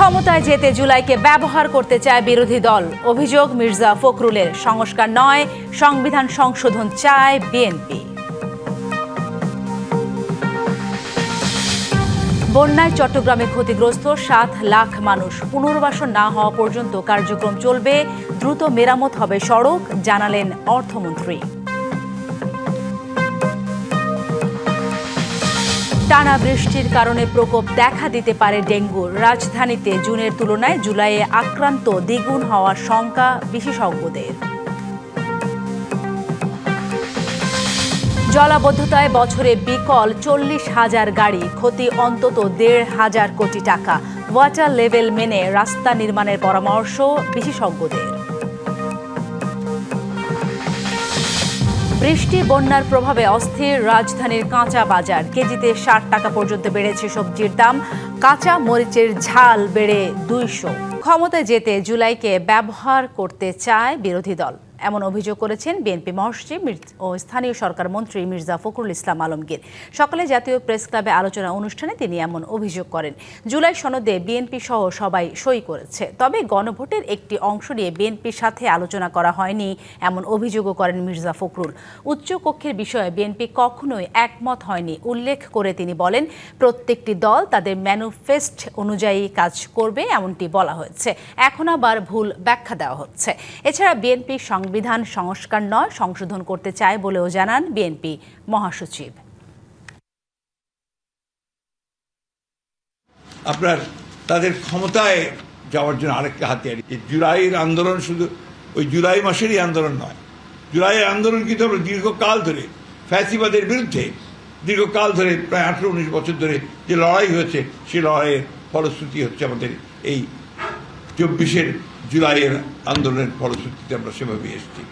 ক্ষমতায় যেতে জুলাইকে ব্যবহার করতে চায় বিরোধী দল। অভিযোগ মির্জা ফখরুলের। সংস্কার নয়, সংবিধান সংশোধন চায় বিএনপি। বন্যায় চট্টগ্রামে ক্ষতিগ্রস্ত 7 লাখ মানুষ। পুনর্বাসন না হওয়া পর্যন্ত কার্যক্রম চলবে, দ্রুত মেরামত হবে সড়ক, জানালেন অর্থমন্ত্রী। টানা বৃষ্টির কারণে প্রকোপ দেখা দিতে পারে ডেঙ্গুর। রাজধানীতে জুনের তুলনায় জুলাইয়ে আক্রান্ত দ্বিগুণ হওয়ার শঙ্কা বিশেষজ্ঞদের। জলাবদ্ধতায় বছরে বিকল 40,000 গাড়ি, ক্ষতি অন্তত 1,500 কোটি টাকা। ওয়াটার লেভেল মেনে রাস্তা নির্মাণের পরামর্শ বিশেষজ্ঞদের। বৃষ্টি বন্যার প্রভাবে অস্থির রাজধানীর কাঁচা বাজার। কেজিতে 60 টাকা পর্যন্ত বেড়েছে সবজির দাম। কাঁচা মরিচের ঝাল বেড়ে 200। ক্ষমতায় যেতে জুলাইকে ব্যবহার করতে চায় বিরোধী দল, এমন অভিযোগ করেছেন বিএনপি মহাসচিব ও স্থানীয় সরকার মন্ত্রী মির্জা ফখরুল ইসলাম আলমগীর। সকালে জাতীয় প্রেস ক্লাবে আলোচনা অনুষ্ঠানে তিনি এমন অভিযোগ করেন। জুলাই সনদে বিএনপি সহ সবাই সই করেছে, তবে গণভোটের একটি অংশ নিয়ে বিএনপির সাথে আলোচনা করা হয়নি, এমন অভিযোগও করেন মির্জা ফখরুল। উচ্চ কক্ষের বিষয়ে বিএনপি কখনোই একমত হয়নি উল্লেখ করে তিনি বলেন, প্রত্যেকটি দল তাদের ম্যানিফেস্ট অনুযায়ী কাজ করবে এমনটি বলা হয়েছে, এখন আবার ভুল ব্যাখ্যা দেওয়া হচ্ছে। এছাড়া বিএনপি সংবিধান সংস্কার নয়, সংশোধন করতে চায় বলেও জানান বিএনপি মহাসচিব। আপনার তাদের ক্ষমতায় যাওয়ার জন্য আরেকটা হাতিয়ার। জুলাইয়ের আন্দোলন শুধু ওই জুলাই মাসেরই আন্দোলন নয়। জুলাইয়ের আন্দোলন কিন্তু আমরা দীর্ঘকাল ধরে ফ্যাসিবাদের বিরুদ্ধে দীর্ঘকাল ধরে প্রায় 18-19 বছর ধরে যে লড়াই হয়েছে, সেই লড়াইয়ের ফলশ্রুতি হচ্ছে আমাদের এই 24 জুলাইয়ের আন্দোলনের ফলশ্রুতিতে আমরা সেভাবে এসেছি।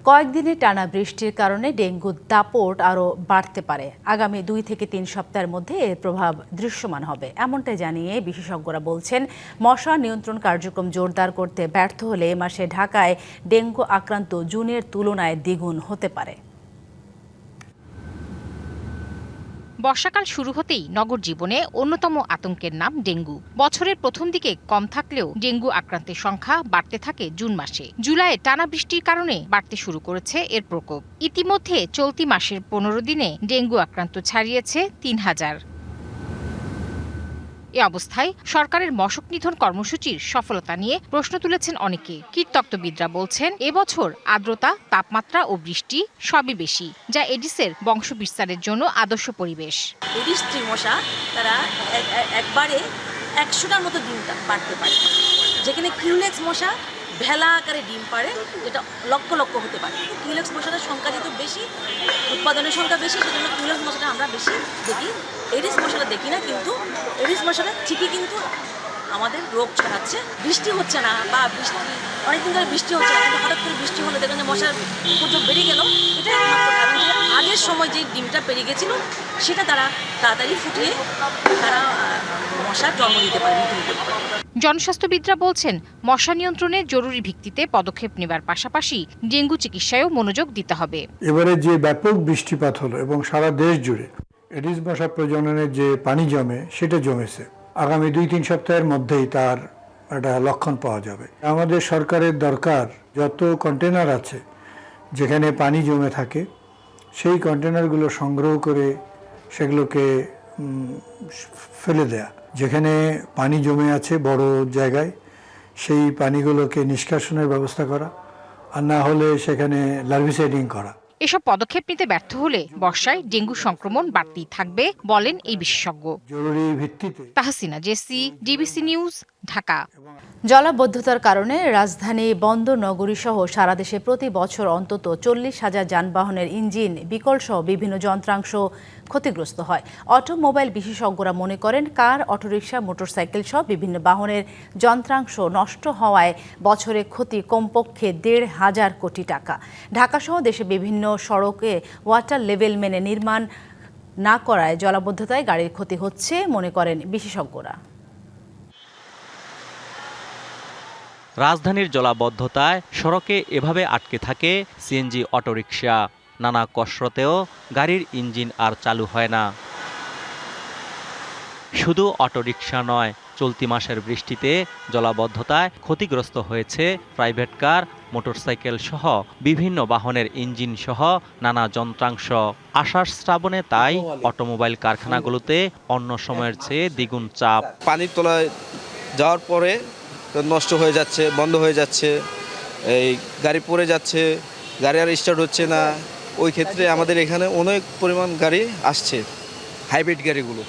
কয়েকদিনে টানা বৃষ্টির কারণে ডেঙ্গুর দাপট আরও বাড়তে পারে। আগামী 2 থেকে 3 সপ্তাহের মধ্যে এর প্রভাব দৃশ্যমান হবে, এমনটাই জানিয়ে বিশেষজ্ঞরা বলছেন, মশা নিয়ন্ত্রণ কার্যক্রম জোরদার করতে ব্যর্থ হলে এ মাসে ঢাকায় ডেঙ্গু আক্রান্ত জুনের তুলনায় দ্বিগুণ হতে পারে। বর্ষাকাল শুরু হতেই নগর জীবনে অন্যতম আতঙ্কের নাম ডেঙ্গু। বছরের প্রথম দিকে কম থাকলেও ডেঙ্গু আক্রান্তের সংখ্যা বাড়তে থাকে জুন মাসে। জুলাইয়ে টানা বৃষ্টির কারণে বাড়তে শুরু করেছে এর প্রকোপ। ইতিমধ্যে চলতি মাসের 15 দিনে ডেঙ্গু আক্রান্ত ছাড়িয়েছে 3000। এ অবস্থায় সরকারের মশক নিধন কর্মসূচির সফলতা নিয়ে প্রশ্ন তুলেছেন অনেকে। কীটতত্ত্ববিদরা বলছেন, এবছর আর্দ্রতা, তাপমাত্রা ও বৃষ্টি সবই বেশি, যা এডিসের বংশ বিস্তারের জন্য আদর্শ পরিবেশ। এডিস স্ত্রী মশা তারা একবারে 100টার মতো ডিম পাড়তে পারে, যেখানে কিউলেক্স মশা ভেলা আকারে ডিম পাড়ে, যেটা লক্ষ লক্ষ হতে পারে। কিউলেক্স মশাটার সংখ্যা যেহেতু বেশি, উৎপাদনের সংখ্যা বেশি, সেজন্য কিউলেক্স মশাটা আমরা বেশি দেখি, এডিস মশাটা দেখি না। কিন্তু এডিস মশাটা ঠিকই কিন্তু আমাদের রোগ ছড়াচ্ছে। বৃষ্টি হচ্ছে না, বা বৃষ্টি অনেকদিন ধরে বৃষ্টি হচ্ছে না, কিন্তু হঠাৎ করে বৃষ্টি হলে দেখেন যে মশার উপদ্রব বেড়ে গেল। এটা একমাত্র কারণ যে আগের সময় যে ডিমটা পেরে গেছিল সেটা তারা তাড়াতাড়ি ফুটিয়ে তারা মশার জন্ম দিতে পারে। জনস্বাস্থ্যবিদরা বলছেন, মশা নিয়ন্ত্রণে জরুরি ভিত্তিতে পদক্ষেপ নেবার পাশাপাশি ডেঙ্গু চিকিৎসায়ও মনোযোগ দিতে হবে। এবারে যে ব্যাপক বৃষ্টিপাত হলো এবং সারা দেশ জুড়ে এডিস মশা প্রজননের যে পানি জমে সেটা জমেছে, আগামী 2-3 সপ্তাহের মধ্যেই তার একটা লক্ষণ পাওয়া যাবে। আমাদের সরকারের দরকার যত কন্টেনার আছে যেখানে পানি জমে থাকে, সেই কন্টেনারগুলো সংগ্রহ করে সেগুলোকে ফেলে দেয়া। যেখানে পানি জমে আছে বড় জায়গায়, সেই পানিগুলোকে নিষ্কাশনের ব্যবস্থা করা, আর না হলে সেখানে লার্ভিসাইডিং করা। এসব পদক্ষেপ নিতে ব্যর্থ হলে বর্ষায় ডেঙ্গু সংক্রমণ বাড়তেই থাকবে, বলেন এই বিশেষজ্ঞ। জরুরি ভিত্তিতে। Tahsina Jessy, DBC news, Dhaka. জলাবদ্ধতার কারণে রাজধানী বন্দর নগরী সহ সারা দেশে প্রতি বছর অন্তত 40,000 যানবাহনের ইঞ্জিন, বিকল সহ বিভিন্ন যন্ত্রাংশ ক্ষতিগ্রস্ত হয়। অটোমোবাইল বিশেষজ্ঞরা মনে করেন, কার, অটোরিকশা, মোটরসাইকেল সহ বিভিন্ন বাহনের যন্ত্রাংশ নষ্ট হওয়ায় বছরে ক্ষতি কমপক্ষে 1,500 কোটি টাকা। ঢাকাসহ দেশে বিভিন্ন সড়কে ওয়াটার লেভেল মেনে নির্মাণ না করায় জলাবদ্ধতায় গাড়ির ক্ষতি হচ্ছে মনে করেন বিশেষজ্ঞরা। রাজধানীর জলাবদ্ধতায় সড়কে এভাবে আটকে থাকে সিএনজি অটোরিকশা। নানা কসরতেও গাড়ির ইঞ্জিন আর চালু হয় না। শুধু অটোরিকশা নয়, চলতি মাসের বৃষ্টিতে জলাবদ্ধতায় ক্ষতিগ্রস্ত হয়েছে প্রাইভেট কার, মোটরসাইকেল সহ বিভিন্ন বাহনের ইঞ্জিন সহ নানা যন্ত্রাংশ। আষাঢ় শ্রাবণে তাই অটোমোবাইল কারখানাগুলোতে অন্য সময়ের চেয়ে দ্বিগুণ চাপ। পানির তলায় যাওয়ার পরে নষ্ট হয়ে যাচ্ছে, বন্ধ হয়ে যাচ্ছে, এই গাড়ি পড়ে যাচ্ছে, গাড়ি আর স্টার্ট হচ্ছে না। ওই ক্ষেত্রে আমাদের এখানে অনেক পরিমাণ গাড়ি আসছে, হাইব্রিড গাড়িগুলো।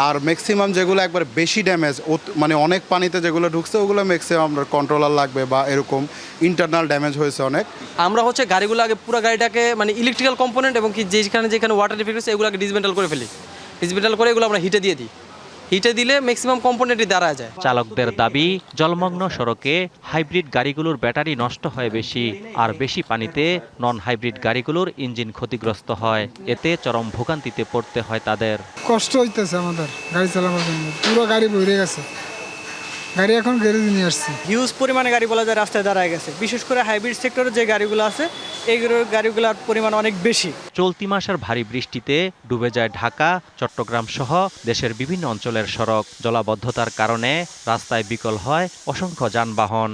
আর ম্যাক্সিমাম যেগুলো একবার বেশি ড্যামেজ, মানে অনেক পানিতে যেগুলো ঢুকছে ওগুলো ম্যাক্সিমাম কন্ট্রোলার লাগবে বা এরকম ইন্টারনাল ড্যামেজ হয়েছে অনেক। আমরা গাড়িগুলো আগে পুরো গাড়িটাকে মানে ইলেকট্রিক্যাল কম্পোনেন্ট এবং কি যেখানে ওয়াটার ডিফেক্ট হচ্ছে এগুলোকে ডিসমেন্টাল করে ফেলি। ডিসমেন্টাল করে এগুলো আমরা হিটে দিয়ে দিই। হিটে দিলে ম্যাক্সিমাম কম্পোনেন্টই দাঁড়া যায়। চালকদের দাবি, জলমগ্ন সড়কে হাইব্রিড গাড়িগুলোর ব্যাটারি নষ্ট হয় বেশি, আর বেশি পানিতে নন হাইব্রিড গাড়িগুলোর ইঞ্জিন ক্ষতিগ্রস্ত হয়। এতে চরম ভোগান্তিতে পড়তে হয় তাদের। কষ্ট হইতেছে আমাদের গাড়ি চালানোর জন্য, পুরো গাড়ি ভরে গেছে। গাড়ি এখন গ্যারেজে নিয়ে আসছে। হিউজ পরিমাণে গাড়ি বলা যায় রাস্তায় দাঁড়ায় গেছে। বিশেষ করে হাইব্রিড সেক্টরে যে গাড়িগুলো আছে এইগুলোর গাড়িগুলোর পরিমাণ অনেক বেশি। চলতি মাসের ভারী বৃষ্টিতে ডুবে যায় ঢাকা, চট্টগ্রাম সহ দেশের বিভিন্ন অঞ্চলের সড়ক। জলাবদ্ধতার কারণে রাস্তায় বিকল হয় অসংখ্য যানবাহন।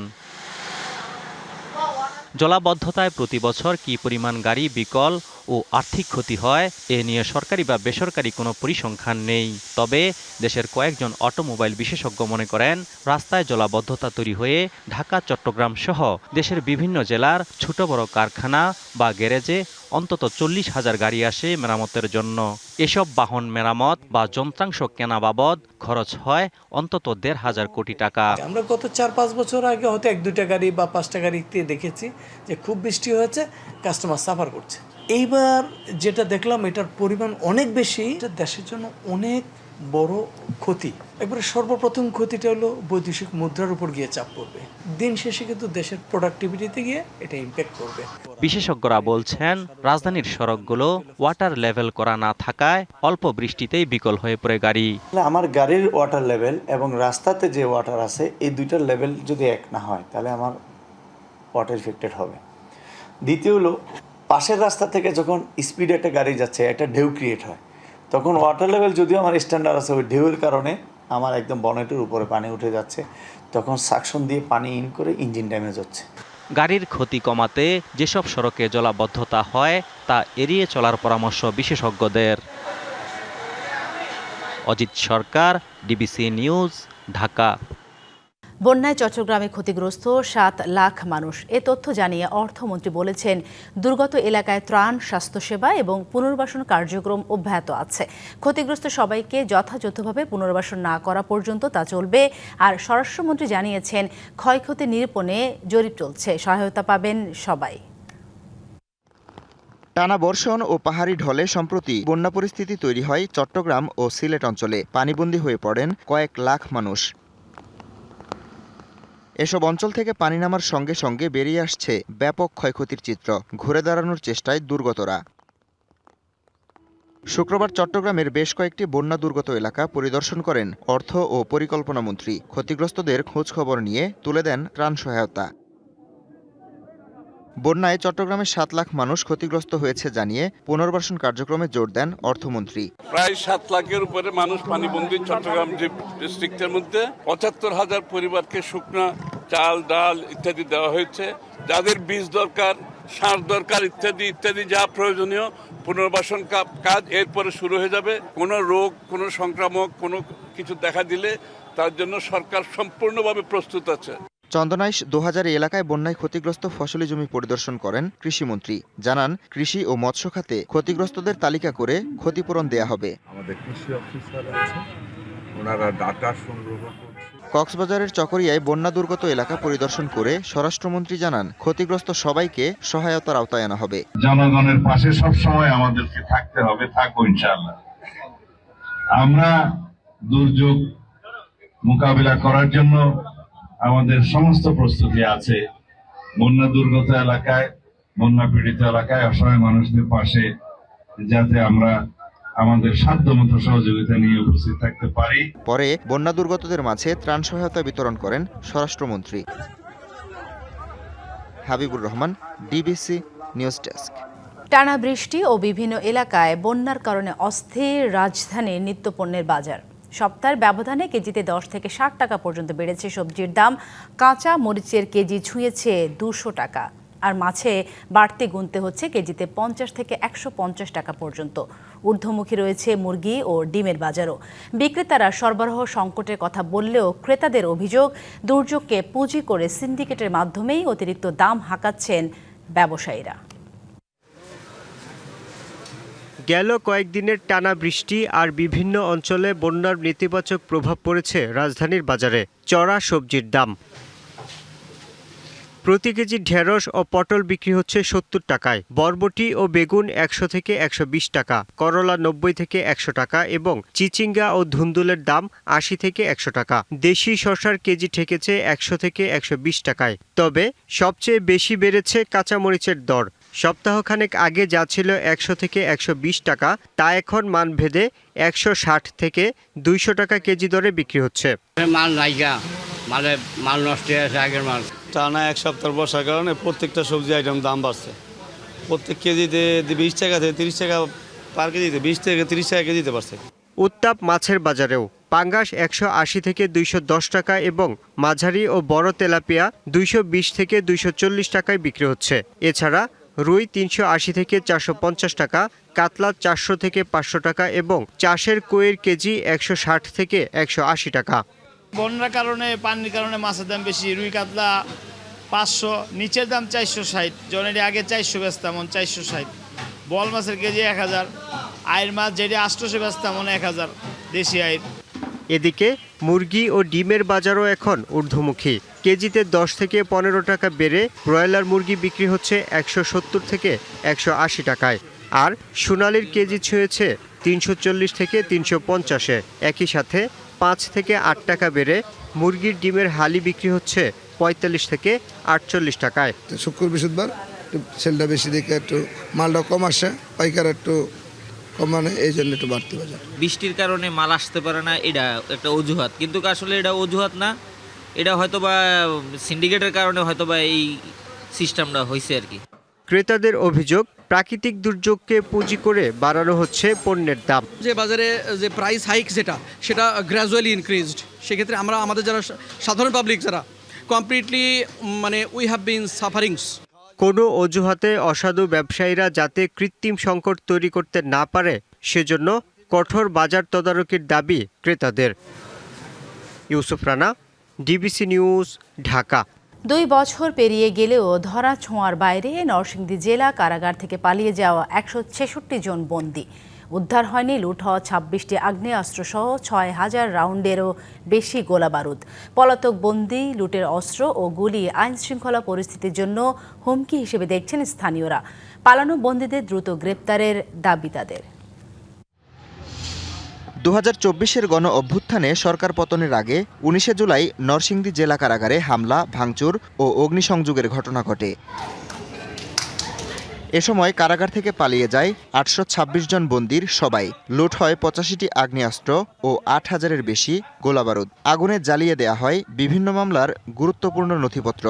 জলাবদ্ধতায় প্রতি বছর কী পরিমাণ গাড়ি বিকল ও আর্থিক ক্ষতি হয় এ নিয়ে সরকারি বা বেসরকারি কোনো পরিসংখ্যান নেই। তবে দেশের কয়েকজন অটোমোবাইল বিশেষজ্ঞ মনে করেন, রাস্তায় জলাবদ্ধতা তৈরি হয়ে ঢাকা, চট্টগ্রাম সহ দেশের বিভিন্ন জেলার ছোট বড় কারখানা বা গ্যারেজে অন্তত 40,000 গাড়ি আসে মেরামতের জন্য। এসব বাহন মেরামত বা যন্ত্রাংশ কেনা বাবদ খরচ হয় অন্তত 1,500 কোটি টাকা। আমরা গত 4-5 বছর আগে হয়তো 1-2টা গাড়ি বা 5টা গাড়িতে দেখেছি যে খুব বৃষ্টি হয়েছে, কাস্টমার সাফার করছে। এইবার যেটা দেখলাম এটার পরিমাণ অনেক বেশি। এটা দেশের জন্য অনেক বড় ক্ষতি। একবারে সর্বপ্রথম ক্ষতিটা হলো বৈদেশিক মুদ্রার উপর গিয়ে চাপ পড়বে। দিন শেষে কিন্তু দেশের প্রোডাক্টিভিটিতে গিয়ে এটা ইম্প্যাক্ট করবে। বিশেষজ্ঞরা বলছেন, রাজধানীর সড়কগুলো ওয়াটার লেভেল করা না থাকায় অল্প বৃষ্টিতেই বিকল হয়ে পড়ে গাড়ি। আমার গাড়ির ওয়াটার লেভেল এবং রাস্তাতে যে ওয়াটার আছে এই দুইটার লেভেল যদি এক না হয় তাহলে আমার ওয়াটার ইফেক্টেড হবে। দ্বিতীয় হলো, পাশের রাস্তা থেকে যখন স্পিডে একটা গাড়ি যাচ্ছে একটা ঢেউ ক্রিয়েট হয়, তখন ওয়াটার লেভেল যদিও আমার স্ট্যান্ডার্ড আছে, ওই ঢেউয়ের কারণে আমার একদম বনেটের উপরে পানি উঠে যাচ্ছে, তখন সাকশন দিয়ে পানি ইন করে ইঞ্জিন ড্যামেজ হচ্ছে। গাড়ির ক্ষতি কমাতে যেসব সড়কে জলাবদ্ধতা হয় তা এড়িয়ে চলার পরামর্শ বিশেষজ্ঞদের। অজিত সরকার, ডিবিসি নিউজ, ঢাকা। বন্যায় চট্টগ্রামে ক্ষতিগ্রস্ত 7 লাখ মানুষ। এ তথ্য জানিয়ে অর্থমন্ত্রী বলেছেন, দুর্গত এলাকায় ত্রাণ, স্বাস্থ্যসেবা এবং পুনর্বাসন কার্যক্রম অব্যাহত আছে। ক্ষতিগ্রস্ত সবাইকে যথাযথভাবে পুনর্বাসন না করা পর্যন্ত তা চলবে। আর স্বরাষ্ট্রমন্ত্রী জানিয়েছেন, ক্ষয়ক্ষতি নিরূপণে জরিপ চলছে, সহায়তা পাবেন সবাই। টানা বর্ষণ ও পাহাড়ি ঢলে সম্প্রতি বন্যা পরিস্থিতি তৈরি হয় চট্টগ্রাম ও সিলেট অঞ্চলে। পানিবন্দী হয়ে পড়েন কয়েক লাখ মানুষ। এসব অঞ্চল থেকে পানি নামার সঙ্গে সঙ্গে বেরিয়ে আসছে ব্যাপক ক্ষয়ক্ষতির চিত্র। ঘুরে দাঁড়ানোর চেষ্টায় দুর্গতরা। শুক্রবার চট্টগ্রামের বেশ কয়েকটি বন্যা দুর্গত এলাকা পরিদর্শন করেন অর্থ ও পরিকল্পনা মন্ত্রী। ক্ষতিগ্রস্তদের খোঁজখবর নিয়ে তুলে দেন ত্রাণ সহায়তা। বন্যায় চট্টগ্রামের 7 লাখ মানুষ ক্ষতিগ্রস্ত হয়েছে জানিয়ে পুনর্বাসন কার্যক্রমে জোর দেন অর্থমন্ত্রী। প্রায় 7 লাখের উপরে মানুষ পানিবন্দী চট্টগ্রাম ডিস্ট্রিক্টের মধ্যে। 75,000 পরিবারকে শুকনা চাল, ডাল ইত্যাদি দেওয়া হয়েছে। যাদের বীজ দরকার, সার দরকার ইত্যাদি ইত্যাদি যা প্রয়োজনীয় পুনর্বাসন কাজ এরপরে শুরু হয়ে যাবে। কোনো রোগ, কোনো সংক্রামক কোনো কিছু দেখা দিলে তার জন্য সরকার সম্পূর্ণভাবে প্রস্তুত আছে। চন্দনাইশ 2000 এলাকায় বন্যায় ক্ষতিগ্রস্ত ফসলি জমি পরিদর্শন করেন কৃষিমন্ত্রী। জানান, কৃষি ও মৎস্য খাতে ক্ষতিগ্রস্তদের তালিকা করে ক্ষতিপূরণ দেয়া হবে। আমাদের কৃষি অফিসার আছে, ওনারা ডাটা সংগ্রহ করছে। কক্সবাজারের চকরিয়ায় বন্যা দুর্গত এলাকা পরিদর্শন করে স্বরাষ্ট্রমন্ত্রী জানান, ক্ষতিগ্রস্ত সবাইকে সহায়তার আওতায় আনা হবে। জনগণের পাশে সব সময় আমাদেরকে থাকতে হবে, থাকবো ইনশাআল্লাহ। আমরা দুর্যোগ মোকাবিলা করার জন্য আমাদের সমস্ত প্রস্তুতি আছে। বন্যা দুর্গত এলাকায়, বন্যা পীড়িত এলাকায় অসহায় মানুষদের পাশে যাতে আমরা আমাদের সাধ্যমতো সহযোগিতা নিয়ে উপস্থিত থাকতে পারি। পরে বন্যা দুর্গতদের মাঝে ত্রাণ সহায়তা বিতরণ করেন স্বরাষ্ট্রমন্ত্রী। Habibur Rahman, DBC news desk. টানা বৃষ্টি ও বিভিন্ন এলাকায় বন্যার কারণে অস্থির রাজধানীর নিত্যপণ্যের বাজার। সপ্তাহের ব্যবধানে কেজিতে 10 থেকে 60 টাকা পর্যন্ত বেড়েছে সবজির দাম। কাঁচা মরিচের কেজি ছুঁয়েছে 200 টাকা, আর মাছে বাড়তি গুনতে হচ্ছে কেজিতে 50 থেকে 150 টাকা পর্যন্ত। ঊর্ধ্বমুখী রয়েছে মুরগি ও ডিমের বাজারও। বিক্রেতারা সরবরাহ সংকটের কথা বললেও ক্রেতাদের অভিযোগ, দুর্যোগকে পুঁজি করে সিন্ডিকেটের মাধ্যমেই অতিরিক্ত দাম হাঁকাচ্ছেন ব্যবসায়ীরা। গেল কয়েকদিনের টানা বৃষ্টি আর বিভিন্ন অঞ্চলে বন্যার নেতিবাচক প্রভাব পড়েছে রাজধানীর বাজারে। চড়া সবজির দাম, প্রতি কেজি ঢেঁড়স ও পটল বিক্রি হচ্ছে 70 টাকায়, বরবটি ও বেগুন 100 থেকে 120 টাকা, করলা 90 থেকে 100 টাকা এবং চিচিঙ্গা ও ধুন্দুলের দাম 80 থেকে 100 টাকা। দেশি শসার কেজি ঠেকেছে 100 থেকে 120 টাকায়। তবে সবচেয়ে বেশি বেড়েছে কাঁচামরিচের দর। সপ্তাহখানেক আগে যা ছিল 100 থেকে 120 টাকা, তা এখন মানভেদে 160 থেকে 200 টাকা কেজি দরে বিক্রি হচ্ছে। মাল নাইগা, মাল নষ্ট হয়ে আছে আগের মাল। টানা এক সপ্তাহ বর্ষার কারণে প্রত্যেকটা সবজি আইটেম দাম বাড়ছে। প্রত্যেক কেজিতে 20 টাকা থেকে 30 টাকা পার কেজিতে, 20 থেকে 30 টাকা কেজিতে পারছে। উত্তাপ মাছের বাজারেও পাঙ্গাস 180 থেকে 210 টাকা এবং মাঝারি ও বড় তেলাপিয়া 220 থেকে 240 টাকায় বিক্রি হচ্ছে। এছাড়া রুই 380 থেকে 450 টাকা, কাতলা 400 থেকে 500 টাকা এবং চাষের কইয়ের কেজি 160 থেকে 180 টাকা। বন্যার কারণে, পানির কারণে মাছের দাম বেশি। রুই কাতলা 500, নিচের দাম 460, জনেরই আগে 400 বেচতাম, 460। বল মাছের কেজি 1000, আয়ের মাছ যেটি 800 বেচতাম 1000 দেশি আয়ের। এদিকে মুরগি ও ডিমের বাজারও এখন ঊর্ধ্বমুখী। কেজিতে 10 থেকে 15 টাকা বেড়ে ব্রয়লার মুরগি বিক্রি হচ্ছে 170 থেকে 180 টাকায়, আর সোনালির কেজি ছুঁয়েছে 340 থেকে 350-এ। একই সাথে 5 থেকে 8 টাকা বেড়ে মুরগির ডিমের হালি বিক্রি হচ্ছে 45 থেকে 48 টাকায়। শুক্র বৃহস্পতিবার সেলটা বেশি দেখে একটু মালটা কম আসে, পাইকার একটু কম, মানে এই জন্য একটু বাড়তি বাজার। বৃষ্টির কারণে মাল আসতে পারে না, এটা একটা অজুহাত, কিন্তু আসলে এটা অজুহাত না, এটা হয়তোবা সিন্ডিকেটের কারণে হয়তোবা এই সিস্টেমটা হয়েছে আর কি। ক্রেতাদের অভিযোগ, প্রাকৃতিক দুর্যোগকে পুঁজি করে বাড়ানো হচ্ছে পণ্যের দাম। যে বাজারে যে প্রাইস হাইক সেটা গ্র্যাজুয়ালি ইনক্রিজড। সেক্ষেত্রে আমাদের যারা সাধারণ পাবলিক যারা কমপ্লিটলি মানে উই হ্যাভ বিন সাফারিংস। কোনো অজুহাতে অসাধু ব্যবসায়ীরা যাতে কৃত্রিম সংকট তৈরি করতে না পারে সেজন্য কঠোর বাজার তদারকির দাবি ক্রেতাদের। Yusuf Rana, DBC news, Dhaka. 2 বছর পেরিয়ে গেলেও ধরা ছোঁয়ার বাইরে নরসিংদী জেলা কারাগার থেকে পালিয়ে যাওয়া 166 জন বন্দী। উদ্ধার হয়নি লুট হওয়া 26টি আগ্নেয়াস্ত্রসহ 6000 রাউন্ডেরও বেশি গোলাবারুদ। পলাতক বন্দী, লুটের অস্ত্র ও গুলি আইনশৃঙ্খলা পরিস্থিতির জন্য হুমকি হিসেবে দেখছেন স্থানীয়রা। পালানো বন্দীদের দ্রুত গ্রেপ্তারের দাবি তাদের। 2024-এর গণ অভ্যুত্থানে সরকার পতনের আগে 19 জুলাই নরসিংদী জেলা কারাগারে হামলা, ভাঙচুর ও অগ্নিসংযোগের ঘটনা ঘটে। এ সময় কারাগার থেকে পালিয়ে যায় 826 জন বন্দীর সবাই। লুট হয় 85টি আগ্নেয়াস্ত্র ও 8000-এর বেশি গোলাবারুদ। আগুনে জ্বালিয়ে দেয়া হয় বিভিন্ন মামলার গুরুত্বপূর্ণ নথিপত্র।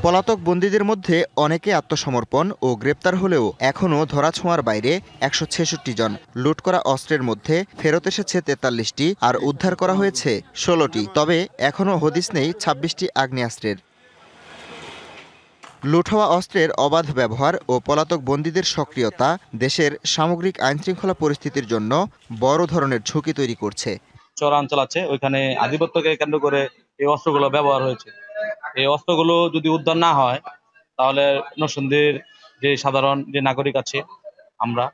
পলাতক বন্দীদের মধ্যে অনেকে আত্মসমর্পণ ও গ্রেপ্তার হলেও এখনও ধরাছোঁয়ার বাইরে 166 জন। লুট করা অস্ত্রের মধ্যে ফেরত এসেছে 43টি আর উদ্ধার করা হয়েছে 16টি। তবে এখনও হদিস নেই 26টি আগ্নেয়াস্ত্রের। লুট হওয়া অস্ত্রের অবাধ ব্যবহার ও পলাতক বন্দীদের সক্রিয়তা দেশের সামগ্রিক আইনশৃঙ্খলা পরিস্থিতির জন্য বড় ধরনের ঝুঁকি তৈরি করছে। চরাঞ্চল আছে, ওইখানে আধিপত্যকে কেন্দ্র করে এই অস্ত্রগুলো ব্যবহার হয়েছে। এই অস্ত্রগুলো যদি উদ্ধার না হয় তাহলে নরসিংদীর যে সাধারণ যে নাগরিক আছে আমরা,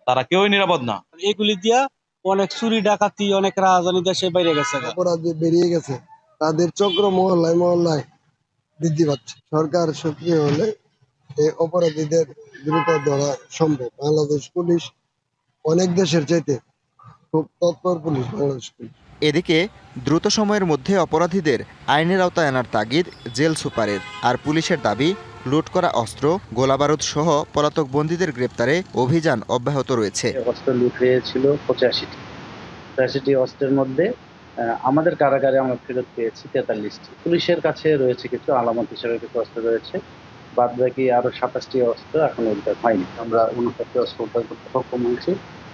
তারা কেউই নিরাপদ না। এগুলি দিয়া অনেক চুরি ডাকাতি, অনেক রাজধানী দেশে বেড়ে গেছে, অপরাধ বেরিয়ে গেছে, তাদের চক্র মহল্লায় মহল্লায় বৃদ্ধি পাচ্ছে। সরকার সক্রিয় হলে এই অপরাধীদের দ্রুত ধরা সম্ভব। বাংলাদেশ পুলিশ অনেক দেশের চাইতে খুব তৎপর পুলিশ বাংলাদেশ পুলিশ। এদিকে দ্রুত সময়ের মধ্যে অপরাধীদের আইনের আওতায় আনার তাগিদ জেল সুপারের। আর পুলিশের দাবি, লুট করা অস্ত্র, গোলাবারুদ সহ পলাতক বন্দীদের গ্রেপ্তারে অভিযান অব্যাহত রয়েছে। অস্ত্র লুট হয়েছিল 85টি অস্ত্রের মধ্যে আমাদের কারাগারে আমরা ফেরত পেয়েছি 43টি। পুলিশের কাছে রয়েছে কিছু আলামত হিসেবে কিছু অস্ত্র রয়েছে, বাদ বাকি আরো 27টি অস্ত্র এখন উদ্ধার হয়নি। আমরা 59টি অস্ত্র উদ্ধার করতে সক্ষম হয়েছি।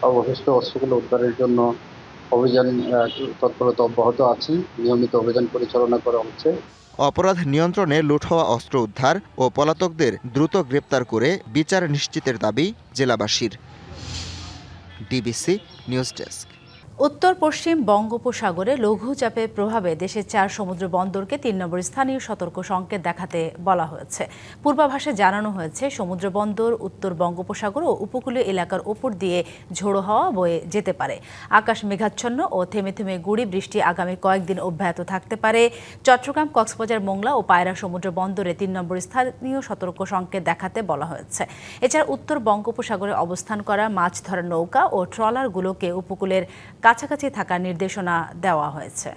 অবশিষ্ট অস্ত্রগুলো উদ্ধারের জন্য অভিযান তৎপরতা অব্যাহত আছে, নিয়মিত অভিযান পরিচালনা করা হচ্ছে। অপরাধ নিয়ন্ত্রণে লুট হওয়া অস্ত্র উদ্ধার ও পলাতকদের দ্রুত গ্রেপ্তার করে বিচার নিশ্চিতের দাবি জেলাবাসীর। DBC news desk. উত্তর পশ্চিম বঙ্গোপসাগরে লঘুচাপের প্রভাবে দেশের 4 সমুদ্র বন্দরকে 3 নম্বর স্থানীয় সতর্ক সংকেত দেখাতে বলা হয়েছে। পূর্বাভাসে জানানো হয়েছে সমুদ্র বন্দর, উত্তর বঙ্গোপসাগর ও উপকূলীয় এলাকার উপর দিয়ে ঝোড়ো হাওয়া বয়ে যেতে পারে। আকাশ মেঘাচ্ছন্ন ও থেমে থেমে গুঁড়ি বৃষ্টি আগামী কয়েকদিন অব্যাহত থাকতে পারে। চট্টগ্রাম, কক্সবাজার, মোংলা ও পায়রা সমুদ্র বন্দরে 3 নম্বর স্থানীয় সতর্ক সংকেত দেখাতে বলা হয়েছে। এছাড়া উত্তর বঙ্গোপসাগরে অবস্থান করা মাছ ধরার নৌকা ও ট্রলারগুলোকে উপকূলের কাছাকাছি থাকার নির্দেশনা দেওয়া হয়েছে।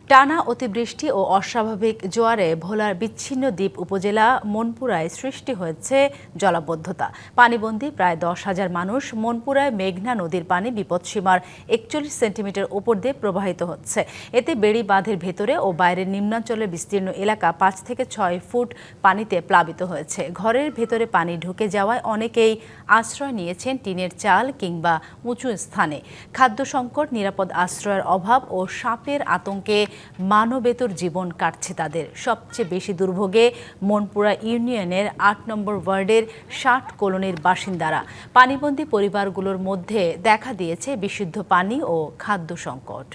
টানা অতিবৃষ্টি ও অস্বাভাবিক জোয়ারে ভোলার বিচ্ছিন্ন দ্বীপ উপজেলা মনপুরায় সৃষ্টি হয়েছে জলাবদ্ধতা। পানিবন্দী প্রায় 10,000 মানুষ। মনপুরায় মেঘনা নদীর পানি বিপদসীমার 41 সেন্টিমিটার উপর দিয়ে প্রবাহিত হচ্ছে। এতে বেড়ি বাঁধের ভেতরে ও বাইরের নিম্নাঞ্চলের বিস্তীর্ণ এলাকা 5 থেকে 6 ফুট পানিতে প্লাবিত হয়েছে। ঘরের ভেতরে পানি ঢুকে যাওয়ায় অনেকেই আশ্রয় নিয়েছেন টিনের চাল কিংবা উঁচু স্থানে। খাদ্য সংকট, নিরাপদ আশ্রয়ের অভাব ও সাপের আতঙ্কে মানবেতর জীবন কাটছে তাদের। সবচেয়ে বেশি দুর্ভোগে মনপুরা ইউনিয়নের 8 নম্বর ওয়ার্ডের 60 কলোনির বাসিন্দারা। পানিবন্দী পরিবারগুলোর মধ্যে দেখা দিয়েছে বিশুদ্ধ পানি ও খাদ্য সংকট।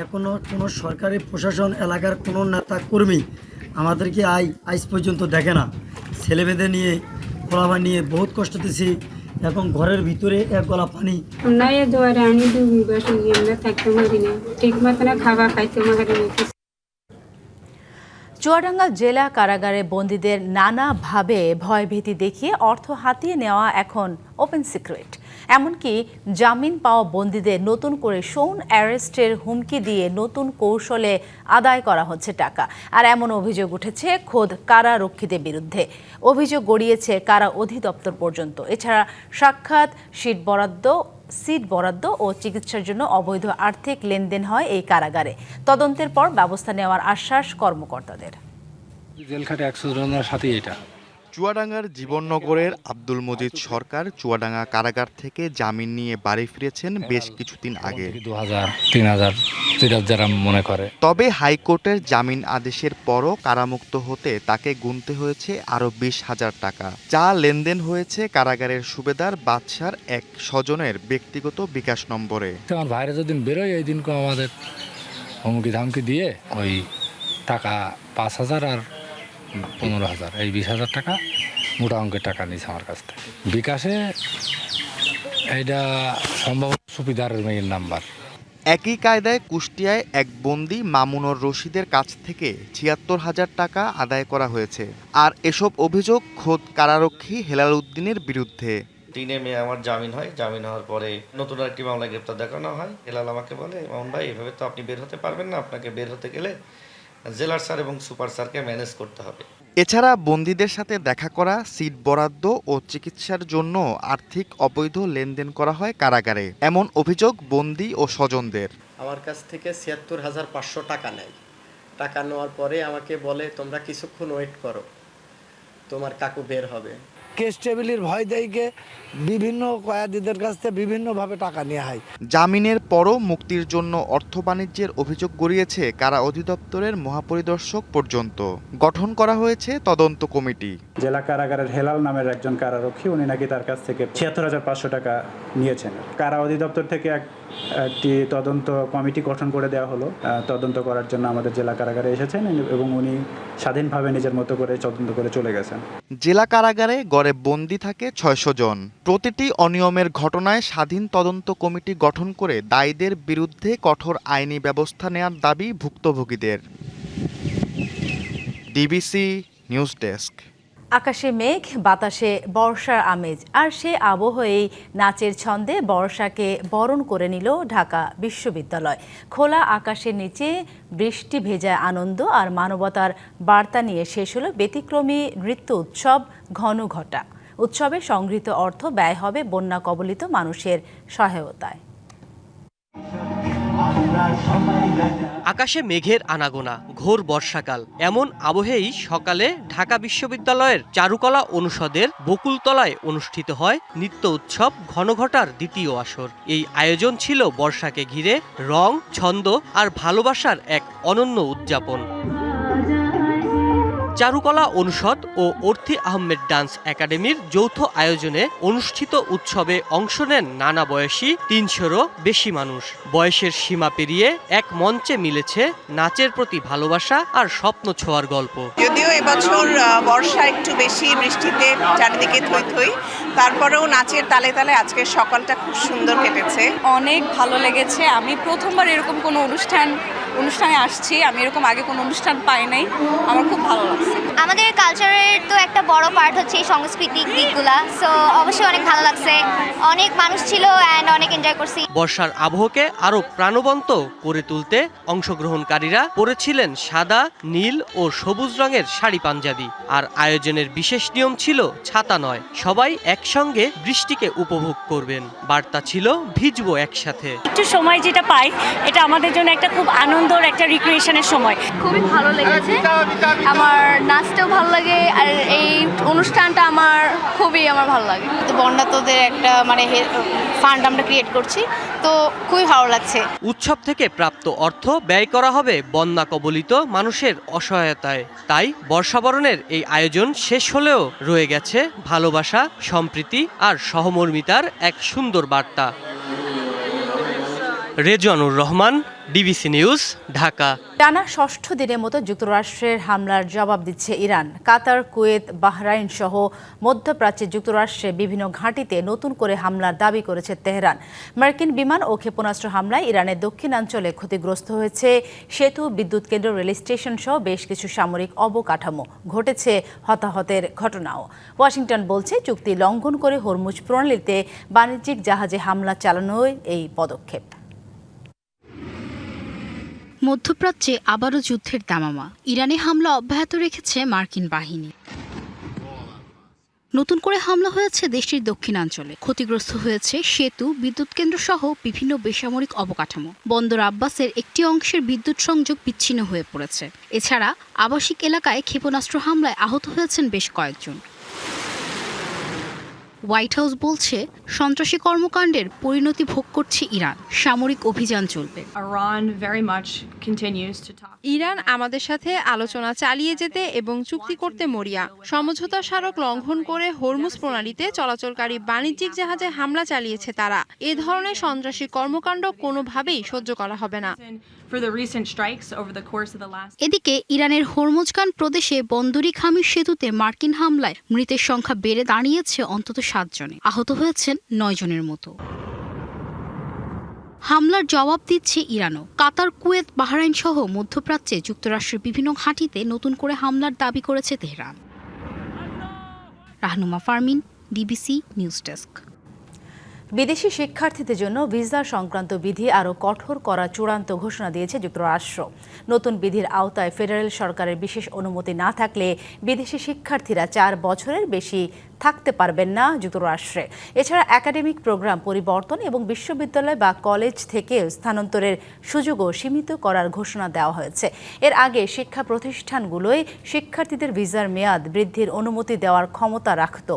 এখনো কোনো সরকারি প্রশাসন, এলাকার কোনো নেতা কর্মী আমাদেরকে আজ পর্যন্ত দেখে না। ছেলেমেয়েদের নিয়ে খোলাবার নিয়ে বহুত কষ্ট দিছি। এখন ঘরের ভিতরে এক গলা পানি। চুয়াডাঙ্গা জেলা কারাগারে বন্দীদের নানাভাবে ভয়ভীতি দেখিয়ে অর্থ হাতিয়ে নেওয়া এখন ওপেন সিক্রেট। এমনকি জামিন পাওয়া বন্দীদের নতুন করে শোন অ্যারেস্টের হুমকি দিয়ে নতুন কৌশলে আদায় করা হচ্ছে টাকা। আর এমন অভিযোগ উঠেছে খোদ কারারক্ষীদের বিরুদ্ধে। অভিযোগ গড়িয়েছে কারা অধিদপ্তর পর্যন্ত। এছাড়া সাক্ষাৎ, সিট বরাদ্দ ও চিকিৎসার জন্য অবৈধ আর্থিক লেনদেন হয় এই কারাগারে। তদন্তের পর ব্যবস্থা নেওয়ার আশ্বাস কর্মকর্তাদের। জেলখাটে 100 জনের সাথে এটা। চুয়াডাঙ্গার জীবননগরের আব্দুল মজিদ সরকার চুয়াডাঙ্গা কারাগার থেকে জামিন নিয়ে বাড়ি ফিরেছেন বেশ কিছুদিন আগে। 2000, 3000 যারা মনে করে। তবে হাইকোর্টের জামিন আদেশের পরও কারামুক্ত হতে তাকে গুনতে হয়েছে আরও 20,000 টাকা, যা লেনদেন হয়েছে কারাগারের সুবেদার বাদশার এক স্বজনের ব্যক্তিগত বিকাশ নম্বরে। আমার বাইরে যেদিন বেরোয় এই দিন আমাদের হুমকি ধামকি দিয়ে ওই টাকা 5,000 আর 15,000, এই 20,000 টাকা মোটা অঙ্কের টাকা নিয়েছে আমার কাছ থেকে। বিকাশে এইটা সম্ভব সুবিধার মেয়ের নাম্বার। একই কায়দায় কুষ্টিয়ায় এক বন্দী মামুনুর রশিদের কাছ থেকে 76,000 টাকা আদায় করা হয়েছে। আর এসব অভিযোগ খোদ কারারক্ষী হেলাল উদ্দিনের বিরুদ্ধে। 3 মে আমার জামিন হয়। জামিন হওয়ার পরে নতুন একটি মামলায় গ্রেপ্তার দেখানো হয়। হেলাল আমাকে বলে, মামুন ভাই এভাবে তো আপনি বের হতে পারবেন না, আপনাকে বের হতে গেলে জেলার স্যার এবং সুপার স্যারকে ম্যানেজ করতে হবে। এছাড়া বন্দীদের সাথে দেখা করা, সিট বরাদ্দ ও চিকিৎসার জন্য আর্থিক অবৈধ লেনদেন করা হয় কারাগারে। এমন অভিযোগ বন্দী ও স্বজনদের। আমার কাছ থেকে 76,500 টাকা নেয়। টাকা নেওয়ার পরে আমাকে বলে, তোমরা কিছুক্ষণ ওয়েট করো, তোমার কাকু বের হবে। কেস টেবিলের ভয় দেয়কে বিভিন্ন কয়েদিদের কাছ থেকে বিভিন্নভাবে টাকা নেওয়া হয়। জামিনের পরও মুক্তির জন্য অর্থ বাণিজ্যের অভিযোগ গড়িয়েছে কারা অধিদপ্তরের মহাপরিদর্শক পর্যন্ত। গঠন করা হয়েছে তদন্ত কমিটি। জেলা কারাগারের হেলাল নামের একজন কারারক্ষী, উনি নাকি তার কাছ থেকে 76,500 টাকা নিয়েছেন। কারা অধিদপ্তর থেকে একটি তদন্ত কমিটি গঠন করে দেওয়া হলো। তদন্ত করার জন্য আমাদের জেলা কারাগারে এসেছেন এবং উনি স্বাধীনভাবে নিজের মতো করে তদন্ত করে চলে গেছেন। জেলা কারাগারে গড়ে বন্দী থাকে 600 জন। প্রতিটি অনিয়মের ঘটনায় স্বাধীন তদন্ত কমিটি গঠন করে দায়ীদের বিরুদ্ধে কঠোর আইনি ব্যবস্থা নেওয়ার দাবি ভুক্তভোগীদের। DBC news desk. আকাশে মেঘ, বাতাসে বর্ষার আমেজ, আর সে আবহেই নাচের ছন্দে বর্ষাকে বরণ করে নিল ঢাকা বিশ্ববিদ্যালয়। খোলা আকাশের নিচে বৃষ্টি ভেজা আনন্দ আর মানবতার বার্তা নিয়ে শেষ হলো ব্যতিক্রমী নৃত্য উৎসব ঘনঘটা। উৎসবে সংগৃহীত অর্থ ব্যয় হবে বন্যা কবলিত মানুষের সহায়তায়। আকাশে মেঘের আনাগোনা, ঘোর বর্ষাকাল, এমন আবহেই সকালে ঢাকা বিশ্ববিদ্যালয়ের চারুকলা অনুষদের বকুলতলায় অনুষ্ঠিত হয় নৃত্য উৎসব ঘনঘটার দ্বিতীয় আসর। এই আয়োজন ছিল বর্ষাকে ঘিরে রং, ছন্দ আর ভালোবাসার এক অনন্য উদযাপন। চারুকলা অনুষদ ও অর্থী আহমেদ ডান্স একাডেমির যৌথ আয়োজনে অনুষ্ঠিত উৎসবে অংশ নেন নানা বয়সী ৩০০রও বেশি মানুষ। বয়সের সীমা পেরিয়ে এক মঞ্চে মিলেছে নাচের প্রতি ভালোবাসা আর স্বপ্ন ছোঁয়ার গল্প। যদিও এবছর বর্ষা একটু বেশি, বৃষ্টিতে চারিদিকে থই থই, তারপরেও নাচের তালে তালে আজকের সকালটা খুব সুন্দর কেটেছে। অনেক ভালো লেগেছে। আমি প্রথমবার এরকম কোনো অনুষ্ঠানে আসছি। আমি এরকম আগে কোনো অনুষ্ঠান পাই নাই। আমার খুব ভালো লাগছে। আমাদের কালচারের তো একটা বড় পার্ট হচ্ছে এই সাংস্কৃতিক দিকগুলা, সো অবশ্যই অনেক ভালো লাগছে। অনেক মানুষ ছিল অ্যান্ড অনেক এনজয় করছি। বর্ষার আবহকে আরো প্রাণবন্ত করে তুলতে অংশগ্রহণকারীরা পরেছিলেন সাদা, নীল ও সবুজ রঙের শাড়ি পাঞ্জাবি। আর আয়োজনের বিশেষ নিয়ম ছিল ছাতা নয়, সবাই একসঙ্গে বৃষ্টিকে উপভোগ করবেন। বার্তা ছিল ভিজবো একসাথে। একটু সময় যেটা পাই, এটা আমাদের জন্য একটা খুব আনন্দর একটা রিক্রিয়েশনের সময়। খুবই ভালো লেগেছে, আমার নাচতেও ভালো লাগে আর এই অনুষ্ঠানটা খুবই ভালো লাগে। তো বন্যাতদের একটা ফান্ড আমরা ক্রিয়েট করছি, তো খুবই ভালো লাগছে। উৎসব থেকে প্রাপ্ত অর্থ ব্যয় করা হবে বন্যা কবলিত মানুষের অসহায়তায়। তাই বর্ষাবরণের এই আয়োজন শেষ হলেও রয়ে গেছে ভালোবাসা, সম্প্রীতি আর সহমর্মিতার এক সুন্দর বার্তা। রেজওয়ানুর রহমান, ডিবিসি নিউজ, ঢাকা। টানা ষষ্ঠ দিনের মতো যুক্তরাষ্ট্রের হামলার জবাব দিচ্ছে ইরান। কাতার, কুয়েত, বাহরাইন সহ মধ্যপ্রাচ্যে যুক্তরাষ্ট্রের বিভিন্ন ঘাঁটিতে নতুন করে হামলার দাবি করেছে তেহরান। মার্কিন বিমান ও ক্ষেপণাস্ত্র হামলায় ইরানের দক্ষিণাঞ্চলে ক্ষতিগ্রস্ত হয়েছে সেতু, বিদ্যুৎ কেন্দ্র, রেল স্টেশন সহ বেশ কিছু সামরিক অবকাঠামো। ঘটেছে হতাহতের ঘটনাও। ওয়াশিংটন বলছে চুক্তি লঙ্ঘন করে হরমুজ প্রণালীতে বাণিজ্যিক জাহাজে হামলা চালানোই এই পদক্ষেপ। মধ্যপ্রাচ্যে আবারও যুদ্ধের দামামা। ইরানে হামলা অব্যাহত রেখেছে মার্কিন বাহিনী। নতুন করে হামলা হয়েছে দেশটির দক্ষিণাঞ্চলে। ক্ষতিগ্রস্ত হয়েছে সেতু, বিদ্যুৎ কেন্দ্র সহ বিভিন্ন বেসামরিক অবকাঠামো। বন্দর আব্বাসের একটি অংশের বিদ্যুৎ সংযোগ বিচ্ছিন্ন হয়ে পড়েছে। এছাড়া আবাসিক এলাকায় ক্ষেপণাস্ত্র হামলায় আহত হয়েছেন বেশ কয়েকজন। হোয়াইট হাউস বলছে সন্ত্রাসী কর্মকাণ্ডের পরিণতি ভোগ করছে ইরান। সামরিক অভিযান চলবে। ইরান আমাদের সাথে আলোচনা চালিয়ে যেতে এবং চুক্তি করতে মরিয়া। সমঝোতা স্মারক লঙ্ঘন করে হরমুজ প্রণালীতে চলাচলকারী বাণিজ্যিক জাহাজে হামলা চালিয়েছে তারা। এ ধরনের সন্ত্রাসী কর্মকাণ্ড কোনোভাবেই সহ্য করা হবে না। এদিকে ইরানের হরমুজগান প্রদেশে বন্দরি খামির সেতুতে মার্কিন হামলায় মৃতের সংখ্যা বেড়ে দাঁড়িয়েছে অন্তত 7 জনে। আহত হয়েছেন 9 জনের মতো। হামলার জবাব দিচ্ছে ইরানও। কাতার, কুয়েত, বাহরাইন সহ মধ্যপ্রাচ্যে যুক্তরাষ্ট্রের বিভিন্ন ঘাঁটিতে নতুন করে হামলার দাবি করেছে Tehran. Rahnuma Fermin, DBC news desk. বিদেশি শিক্ষার্থীদের জন্য ভিসা সংক্রান্ত বিধি আরও কঠোর করার চূড়ান্ত ঘোষণা দিয়েছে যুক্তরাষ্ট্র। নতুন বিধির আওতায় ফেডারেল সরকারের বিশেষ অনুমতি না থাকলে বিদেশি শিক্ষার্থীরা 4 বছরের বেশি থাকতে পারবেন না যুক্তরাষ্ট্রে। এছাড়া একাডেমিক প্রোগ্রাম পরিবর্তন এবং বিশ্ববিদ্যালয় বা কলেজ থেকে স্থানান্তরের সুযোগও সীমিত করার ঘোষণা দেওয়া হয়েছে। এর আগে শিক্ষা প্রতিষ্ঠানগুলোই শিক্ষার্থীদের ভিসার মেয়াদ বৃদ্ধির অনুমতি দেওয়ার ক্ষমতা রাখত।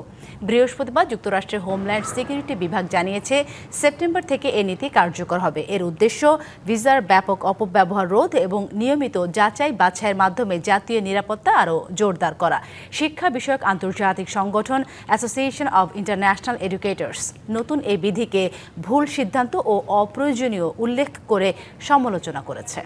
বৃহস্পতিবার যুক্তরাষ্ট্রের হোমল্যান্ড সিকিউরিটি বিভাগ জানিয়েছে সেপ্টেম্বর থেকে এ নীতি কার্যকর হবে। এর উদ্দেশ্য ভিসার ব্যাপক অপব্যবহার রোধ এবং নিয়মিত যাচাই বাছাইয়ের মাধ্যমে জাতীয় নিরাপত্তা আরও জোরদার করা। শিক্ষা বিষয়ক আন্তর্জাতিক সংগঠন অ্যাসোসিয়েশন অব ইন্টারন্যাশনাল এডুকেটর্স নতুন এই বিধিকে ভুল সিদ্ধান্ত ও অপ্রয়োজনীয় উল্লেখ করে সমালোচনা করেছে।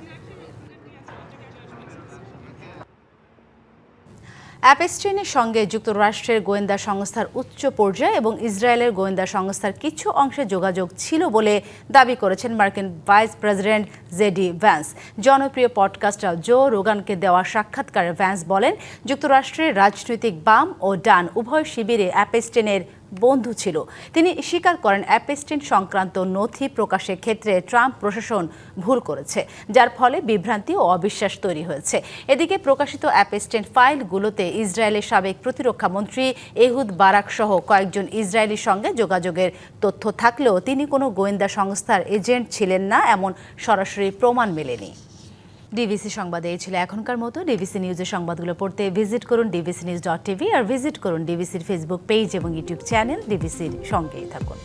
অ্যাপস্টাইনের সঙ্গে যুক্তরাষ্ট্রের গোয়েন্দা সংস্থার উচ্চ পর্যায়ে এবং ইসরায়েলের গোয়েন্দা সংস্থার কিছু অংশে যোগাযোগ ছিল বলে দাবি করেছেন মার্কিন ভাইস প্রেসিডেন্ট জেডি ভ্যান্স। জনপ্রিয় পডকাস্টার জো রোগানকে দেওয়া সাক্ষাৎকারে ভ্যান্স বলেন, যুক্তরাষ্ট্রের রাজনৈতিক বাম ও ডান উভয় শিবিরে অ্যাপস্টাইনের বন্ধু ছিল। তিনি স্বীকার করেন অ্যাপস্টাইন সংক্রান্ত নথি প্রকাশের ক্ষেত্রে ট্রাম্প প্রশাসন ভুল করেছে, যার ফলে বিভ্রান্তি ও অবিশ্বাস তৈরি হয়েছে। এদিকে প্রকাশিত অ্যাপস্টাইন ফাইলগুলোতে ইসরায়েলের সাবেক প্রতিরক্ষা মন্ত্রী এহুদ বারাক সহ কয়েকজন ইসরায়েলির সঙ্গে যোগাযোগের তথ্য থাকলেও তিনি কোনো গোয়েন্দা সংস্থার এজেন্ট ছিলেন না এমন সরাসরি প্রমাণ মেলেনি। ডিবিসি সংবাদে এই ছিল এখনকার মতো। ডিবিসি নিউজের সংবাদগুলো পড়তে ভিজিট করুন dbcnews.tv আর ভিজিট করুন ডিবিসির ফেসবুক পেজ এবং ইউটিউব চ্যানেল। ডিবিসির সঙ্গেই থাকুন।